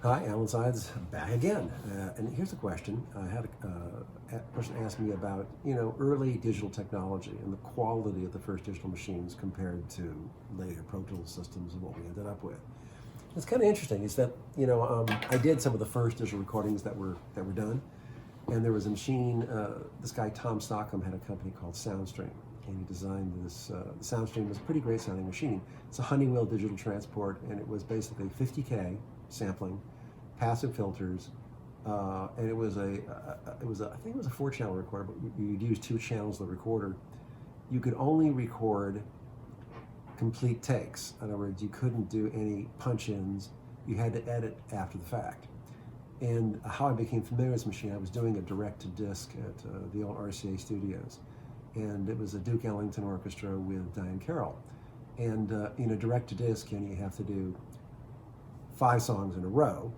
Hi, Alan Sides back again. And here's a question. I had a person ask me about, early digital technology and the quality of the first digital machines compared to later Pro Tools systems and what we ended up with. It's kind of interesting. Is that, I did some of the first digital recordings that were done, and there was a machine. This guy Tom Stockham had a company called Soundstream, and he designed this. The Soundstream was a pretty great sounding machine. It's a Honeywell digital transport, and it was basically 50K sampling, passive filters, and it was I think it was a 4-channel recorder, but you'd use 2 channels of the recorder. You could only record complete takes. In other words, you couldn't do any punch-ins. You had to edit after the fact. And how I became familiar with this machine, I was doing a direct-to-disc at the old RCA studios, and it was a Duke Ellington orchestra with Diane Carroll. And in a direct-to-disc, you have to do 5 songs in a row,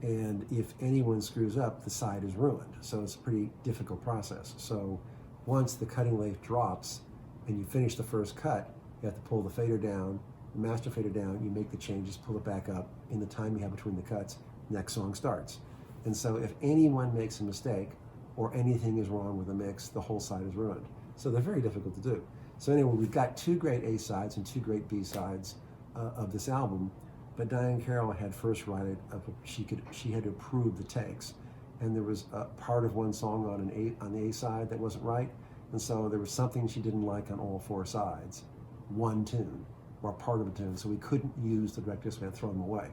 and if anyone screws up, the side is ruined. So it's a pretty difficult process. So once the cutting lathe drops and you finish the first cut, you have to pull the fader down, the master fader down, you make the changes, pull it back up. In the time you have between the cuts, next song starts. And so if anyone makes a mistake or anything is wrong with the mix, the whole side is ruined. So they're very difficult to do. So anyway, we've got 2 great A sides and 2 great B sides of this album. But Diane Carroll had first write it. She had to approve the takes, and there was a part of one song on the A side that wasn't right, and so there was something she didn't like on all 4 sides, one tune or part of a tune. So we couldn't use the direct disc; we had to throw them away.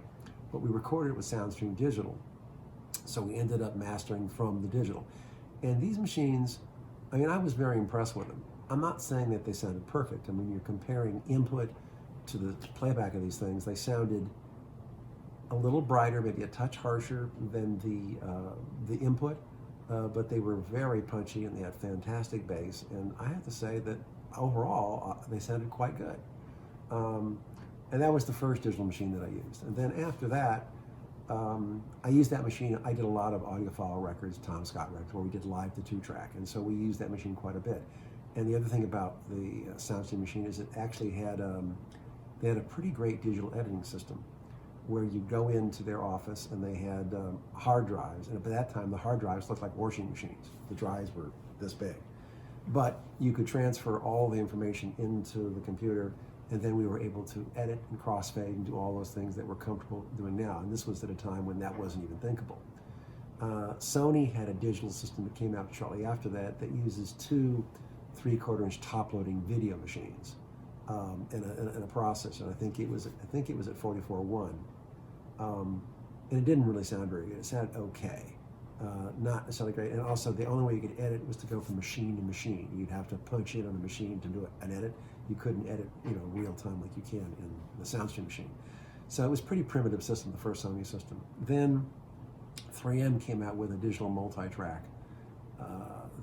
But we recorded it with Soundstream Digital, so we ended up mastering from the digital. And these machines, I was very impressed with them. I'm not saying that they sounded perfect. You're comparing input to the playback of these things. They sounded a little brighter, maybe a touch harsher than the input, but they were very punchy and they had fantastic bass. And I have to say that overall, they sounded quite good. And that was the first digital machine that I used. And then after that, I used that machine. I did a lot of audiophile records, Tom Scott records, where we did live to 2-track. And so we used that machine quite a bit. And the other thing about the Soundstream machine is it actually had they had a pretty great digital editing system where you go into their office and they had hard drives. And by that time, the hard drives looked like washing machines. The drives were this big. But you could transfer all the information into the computer, and then we were able to edit and crossfade and do all those things that we're comfortable doing now. And this was at a time when that wasn't even thinkable. Sony had a digital system that came out shortly after that uses 2 3/4-inch top-loading video machines. And a processor. I think it was at 44.1, and it didn't really sound very good. It sounded okay, not necessarily great. And also, the only way you could edit was to go from machine to machine. You'd have to punch in on the machine to do an edit. You couldn't edit, real time like you can in the Soundstream machine. So it was a pretty primitive system, the first Sony system. Then 3M came out with a digital multitrack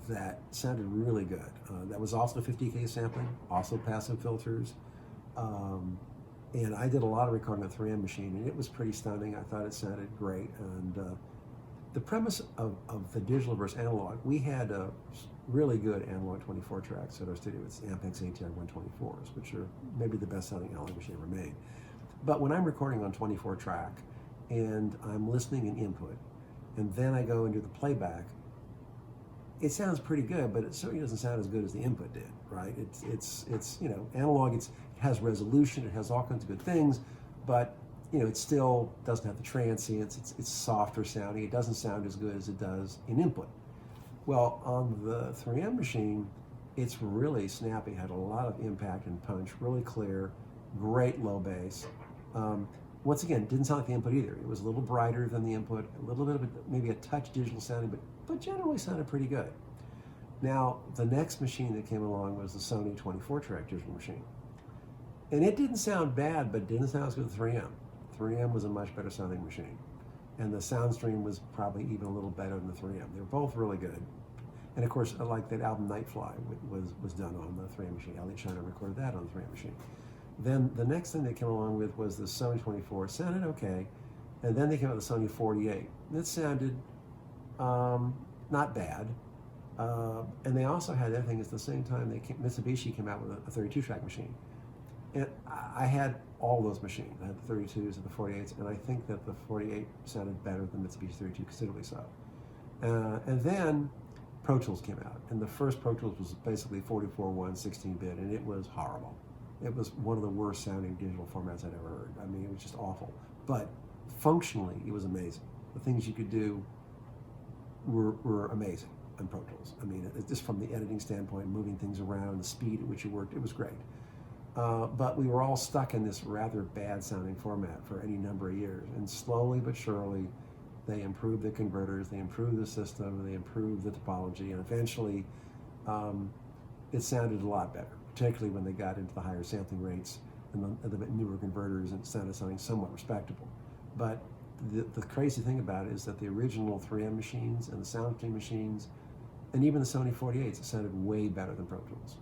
that sounded really good. That was also 50K sampling, also passive filters. And I did a lot of recording on the 3M machine, and it was pretty stunning. I thought it sounded great. And the premise of the digital versus analog, we had really good analog 24 tracks at our studio. It's Ampex ATR 124s, which are maybe the best sounding analog machine ever made. But when I'm recording on 24 track and I'm listening in input, and then I go into the playback, it sounds pretty good, but it certainly doesn't sound as good as the input did, right? It's analog. It has resolution. It has all kinds of good things, but it still doesn't have the transients. It's softer sounding. It doesn't sound as good as it does in input. Well, on the 3M machine, it's really snappy. Had a lot of impact and punch. Really clear, great low bass. Once again, it didn't sound like the input either. It was a little brighter than the input, a little bit of maybe a touch digital sounding, but generally sounded pretty good. Now, the next machine that came along was the Sony 24-track digital machine. And it didn't sound bad, but it didn't sound as good as 3M. 3M was a much better sounding machine. And the Soundstream was probably even a little better than the 3M. They were both really good. And of course, like that album Nightfly was done on the 3M machine. Elliot Shiner recorded that on the 3M machine. Then the next thing they came along with was the Sony 24. It sounded okay. And then they came out with the Sony 48. And it sounded not bad. And they also had the other thing, at the same time, Mitsubishi came out with a 32-track machine. And I had all those machines. I had the 32s and the 48s, and I think that the 48 sounded better than Mitsubishi 32, considerably so. And then Pro Tools came out, and the first Pro Tools was basically 44.1, 16-bit, and it was horrible. It was one of the worst sounding digital formats I'd ever heard. I mean, it was just awful. But functionally, it was amazing. The things you could do were amazing on Pro Tools. I mean, just from the editing standpoint, moving things around, the speed at which it worked, it was great. But we were all stuck in this rather bad sounding format for any number of years. And slowly but surely, they improved the converters, they improved the system, they improved the topology, and eventually it sounded a lot better, particularly when they got into the higher sampling rates and the newer converters, and it sounded something somewhat respectable. But the crazy thing about it is that the original 3M machines and the Soundstream machines, and even the Sony 48s, it sounded way better than Pro Tools.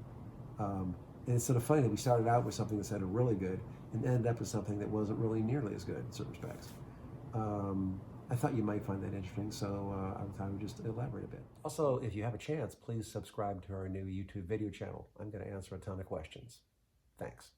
And it's sort of funny that we started out with something that sounded really good and ended up with something that wasn't really nearly as good in certain respects. I thought you might find that interesting, so I thought I would just elaborate a bit. Also, if you have a chance, please subscribe to our new YouTube video channel. I'm going to answer a ton of questions. Thanks.